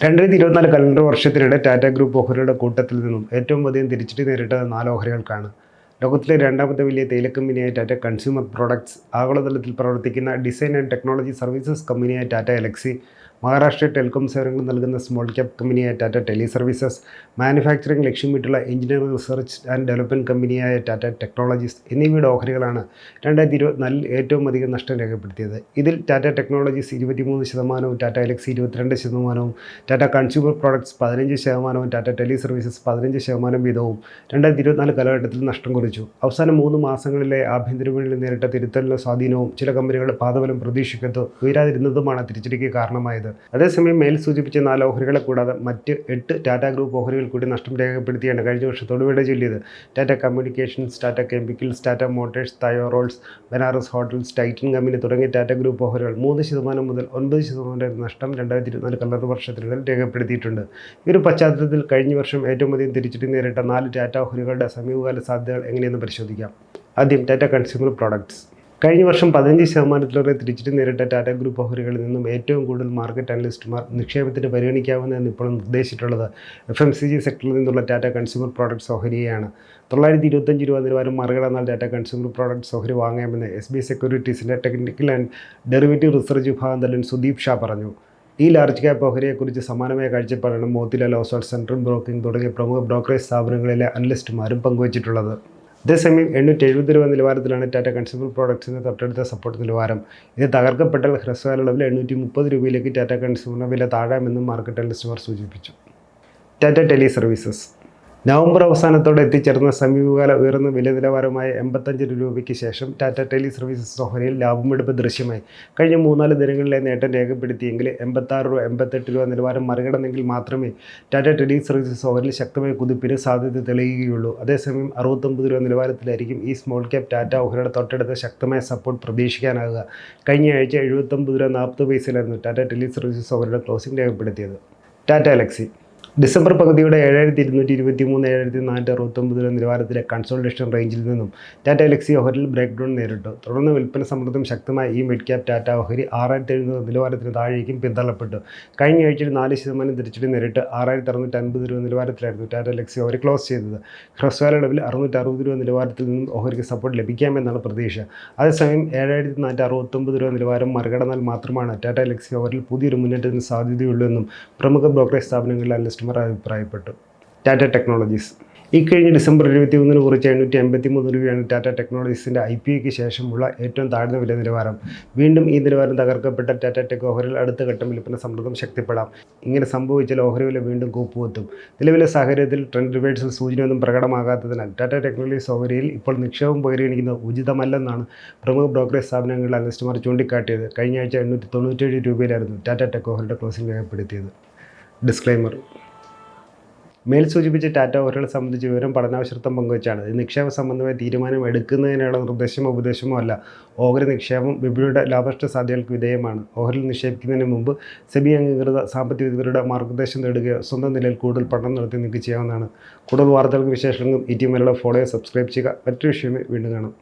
2024 calendar വർഷത്തിനിടെ Tata group ഓഹരിയുടെ കൂട്ടത്തിൽ നിന്നും ഏറ്റവും അധികം തിരിച്ചടി നേരിട്ടത് 4 ഓഹരികൾക്കാണ്. ലോകത്തിലെ രണ്ടാമത്തെ വലിയ തേയില കമ്പനിയായ ടാറ്റ കൺസ്യൂമർ പ്രോഡക്ട്സ്, ആഗോളതലത്തിൽ പ്രവർത്തിക്കുന്ന ഡിസൈൻ ആൻഡ് ടെക്നോളജി സർവീസസ് കമ്പനിയായ ടാറ്റ എലക്സി, മഹാരാഷ്ട്ര ടെലികോം സേവനങ്ങൾ നൽകുന്ന സ്മോൾ ക്യാപ് കമ്പനിയായ ടാറ്റ ടെലി സർവീസസ്, മാനുഫാക്ചറിംഗ് ലക്ഷ്യമിട്ടുള്ള എഞ്ചിനീയറിംഗ് റിസർച്ച് ആൻഡ് ഡെവലപ്മെൻറ്റ് കമ്പനിയായ ടാറ്റ ടെക്നോളജീസ് എന്നിവയുടെ ഓഹരികളാണ് 2024 ഏറ്റവും അധികം നഷ്ടം രേഖപ്പെടുത്തിയത്. ഇതിൽ Tata technologies 23%, Tata Elxsi 22%, Tata consumer products 15%, Tata tele services 15% വീതവും 2024 കാലഘട്ടത്തിൽ നഷ്ടം കുറിച്ചു. അവസാന 3 മാസങ്ങളിലെ ആഭ്യന്തര വിപണിയിൽ നേരിട്ട തിരുത്തലിന്റെ സ്വാധീനവും ചില കമ്പനികളുടെ പാദബലം പ്രതീക്ഷിക്കത്തോ ഉയരാതിരുന്നതുമാണ് തിരിച്ചടിക്ക് കാരണമായത്. അതേസമയം മേൽ സൂചിപ്പിച്ച 4 ഓഹരികളെ കൂടാതെ മറ്റ് 8 ടാറ്റ ഗ്രൂപ്പ് ഓഹരികൾ കൂടി നഷ്ടം രേഖപ്പെടുത്തിയാണ് കഴിഞ്ഞ വർഷത്തോട് വിട ചൊല്ലിയത്. Tata communications, Tata chemicals, Tata motors, Tayo rolls, Banaras hotels, Titan company തുടങ്ങിയ ടാറ്റ ഗ്രൂപ്പ് ഓഹരികൾ 3% മുതൽ 9% വരെ നഷ്ടം 2024 കലണ്ടർ വർഷത്തിനിടയിൽ രേഖപ്പെടുത്തിയിട്ടുണ്ട്. ഈ ഒരു പശ്ചാത്തലത്തിൽ കഴിഞ്ഞ വർഷം ഏറ്റവും അധികം തിരിച്ചടി നേരിട്ട 4 ടാറ്റ ഓഹരികളുടെ സമീപകാല സാധ്യതകൾ എങ്ങനെയെന്ന് പരിശോധിക്കാം. ആദ്യം ടാറ്റ കൺസ്യൂമർ പ്രോഡക്ട്സ്. കഴിഞ്ഞ വർഷം 15% തിരിച്ചടി നേരിട്ട ടാറ്റ ഗ്രൂപ്പ് ഓഹരികളിൽ നിന്നും ഏറ്റവും കൂടുതൽ മാർക്കറ്റ് അനലിസ്റ്റുമാർ നിക്ഷേപത്തിന് പരിഗണിക്കാവുന്നതെന്ന് ഇപ്പോൾ നിർദ്ദേശിച്ചിട്ടുള്ളത് FMCG സെക്ടറിൽ നിന്നുള്ള ടാറ്റ കൺസ്യൂമർ പ്രോഡക്ട്സ് ഓഹരിയെയാണ്. 925 രൂപ നിലവാരം മറികടന്നാൽ ടാറ്റ കൺസ്യൂമർ പ്രോഡക്ട്സ് ഓഹരി വാങ്ങാമെന്ന് SBI സെക്യൂരിറ്റീസിൻ്റെ ടെക്നിക്കൽ ആൻഡ് ഡെറിവേറ്റീവ് റിസർച്ച് വിഭാഗം തലവൻ സുദീപ് ഷാ പറഞ്ഞു. ഈ ലാർജ് ക്യാപ്പ് ഓഹരിയെക്കുറിച്ച് സമാനമായ കാഴ്ചപ്പാടാണ് മോത്തിലാൽ ഓസ്വാൾ, സെൻട്രൽ ബ്രോക്കിംഗ് തുടങ്ങിയ പ്രമുഖ ബ്രോക്കറേജ് സ്ഥാപനങ്ങളിലെ അനലിസ്റ്റുമാരും പങ്കുവച്ചിട്ടുള്ളത്. അതേസമയം 870 രൂപ നിലവാരത്തിലാണ് ടാറ്റ കൺസ്യൂമർ പ്രോഡക്ട്സിന് തൊട്ടടുത്ത സപ്പോർട്ട് നിലവാരം. ഇത് തകർക്കപ്പെട്ടാൽ ഹ്രസ്വകാലയളവിൽ 830 രൂപയിലേക്ക് ടാറ്റ കൺസ്യൂമർ വില താഴാമെന്നും മാർക്കറ്റ് അനലിസ്റ്റുമാർ സൂചിപ്പിച്ചു. Tata tele services. നവംബർ അവസാനത്തോടെ എത്തിച്ചേർന്ന സമീപകാല ഉയർന്ന വില നിലവാരമായ 85 രൂപയ്ക്ക് ശേഷം ടാറ്റ ടെലി സർവീസസ് ഓഹരിയിൽ ലാഭമെടുപ്പ് ദൃശ്യമായി. കഴിഞ്ഞ 3-4 ദിനങ്ങളിലെ നേട്ടം രേഖപ്പെടുത്തിയെങ്കിൽ 86 രൂപ 88 രൂപ നിലവാരം മറികടന്നെങ്കിൽ മാത്രമേ ടാറ്റ ടെലി സർവീസസ് ഓഹരിയിൽ ശക്തമായ കുതിപ്പിന് സാധ്യത തെളിയുകയുള്ളൂ. അതേസമയം 69 രൂപ നിലവാരത്തിലായിരിക്കും ഈ സ്മോൾ ക്യാപ് ടാറ്റ ഓഹരിയുടെ തൊട്ടടുത്ത ശക്തമായ സപ്പോർട്ട് പ്രതീക്ഷിക്കാനാകുക. കഴിഞ്ഞ ആഴ്ച 79 രൂപ 40 പൈസയിലായിരുന്നു ടാറ്റ ടെലി സർവീസസ് ഓഹരിയുടെ ക്ലോസിംഗ് രേഖപ്പെടുത്തിയത്. ടാറ്റ എലക്സി. ഡിസംബർ പകുതിയോടെ 7223, 7469 രൂപ നിലവാരത്തിലെ കൺസോൾട്ടേഷൻ റേഞ്ചിൽ നിന്നും ടാറ്റ എലക്സി ഓഹരിയിൽ ബ്രേക്ക് ഡൗൺ നേരിട്ടു. തുടർന്ന് വിൽപ്പന സമ്മർദ്ദം ശക്തമായ ഈ മിഡ് ക്യാപ് ടാറ്റ ഓഹരി 6700 നിലവാരത്തിന് താഴേക്കും പിന്തള്ളപ്പെട്ടു. കഴിഞ്ഞ ആഴ്ചയിൽ 4% തിരിച്ചടി നേരിട്ട് 6650 രൂപ നിലവാരത്തിലായിരുന്നു ടാറ്റ എലക്സി ഓഹരി ക്ലോസ് ചെയ്തത്. ഹ്രസ്വകാലയളവിൽ 660 രൂപ നിലവാരത്തിൽ നിന്നും ഓഹരിക്ക് സപ്പോർട്ട് ലഭിക്കാമെന്നാണ് പ്രതീക്ഷ. അതേസമയം 7469 രൂപ നിലവാരം മറികടന്നാൽ മാത്രമാണ് ടാറ്റ എലക്സി ഓഹരിയിൽ പുതിയൊരു മുന്നേറ്റത്തിന് സാധ്യതയുള്ളൂ എന്നും പ്രമുഖ ബ്രോക്കറേജ് സ്ഥാപനങ്ങളിലെ അനലിസ്റ്റുമാർ അഭിപ്രായപ്പെട്ടു. ടാറ്റ ടെക്നോളജീസ്. ഇക്കഴിഞ്ഞ ഡിസംബർ 21 കുറിച്ച് 783 രൂപയാണ് ടാറ്റ ടെക്നോളജീസിൻ്റെ IPOയ്ക്ക് ശേഷമുള്ള ഏറ്റവും താഴ്ന്ന വില നിലവാരം. വീണ്ടും ഈ നിലവാരം തകർക്കപ്പെട്ട ടാറ്റ ടെക് ഓഹരിയിൽ അടുത്ത ഘട്ടം വിൽപ്പന സമ്മർദ്ദം ശക്തിപ്പെടാം. ഇങ്ങനെ സംഭവിച്ചാൽ ഓഹരി വില വീണ്ടും കൂപ്പുകുത്തും. നിലവിലെ സാഹചര്യത്തിൽ ട്രെൻഡ് റിവേഴ്സൽ സൂചനയൊന്നും പ്രകടമാകാത്തതിനാൽ ടാറ്റ ടെക്നോളജീസ് ഓഹരിയിൽ ഇപ്പോൾ നിക്ഷേപം പരിഗണിക്കുന്നത് ഉചിതമല്ലെന്നാണ് പ്രമുഖ ബ്രോക്കറേജ് സ്ഥാപനങ്ങളിലെ അനലിസ്റ്റുമാർ ചൂണ്ടിക്കാട്ടിയത്. കഴിഞ്ഞ ആഴ്ച 897 രൂപയിലായിരുന്നു ടാറ്റ ടെക് ഓഹരിയുടെ ക്ലോസിംഗ് രേഖപ്പെടുത്തിയത്. ഡിസ്ക്ലൈമർ. മേൽ സൂചിപ്പിച്ച ടാറ്റ ഓഹരികളെ സംബന്ധിച്ച് വിവരം പഠനാവശ്യത്വം പങ്കുവച്ചാണ്. ഇത് നിക്ഷേപ സംബന്ധമായ തീരുമാനം എടുക്കുന്നതിനുള്ള നിർദ്ദേശമോ ഉപദേശമോ അല്ല. ഓഹരി നിക്ഷേപം വിപണിയുടെ ലാഭനഷ്ട സാധ്യതകൾക്ക് വിധേയമാണ്. ഓഹരിയിൽ നിക്ഷേപിക്കുന്നതിന് മുമ്പ് സെബി അംഗീകൃത സാമ്പത്തിക വിദഗ്ധരുടെ മാർഗ്ഗനിർദ്ദേശം നേടുകയോ സ്വന്തം നിലയിൽ കൂടുതൽ പഠനം നടത്തി നിങ്ങൾക്ക് ചെയ്യാവുന്നതാണ്. കൂടുതൽ വാർത്തകൾക്കും വിശേഷങ്ങൾക്കും ഈ ടീമിലുള്ള ഫോളോയോ സബ്സ്ക്രൈബ് ചെയ്യുക. മറ്റൊരു വിഷയമേ വീണ്ടും കാണാം.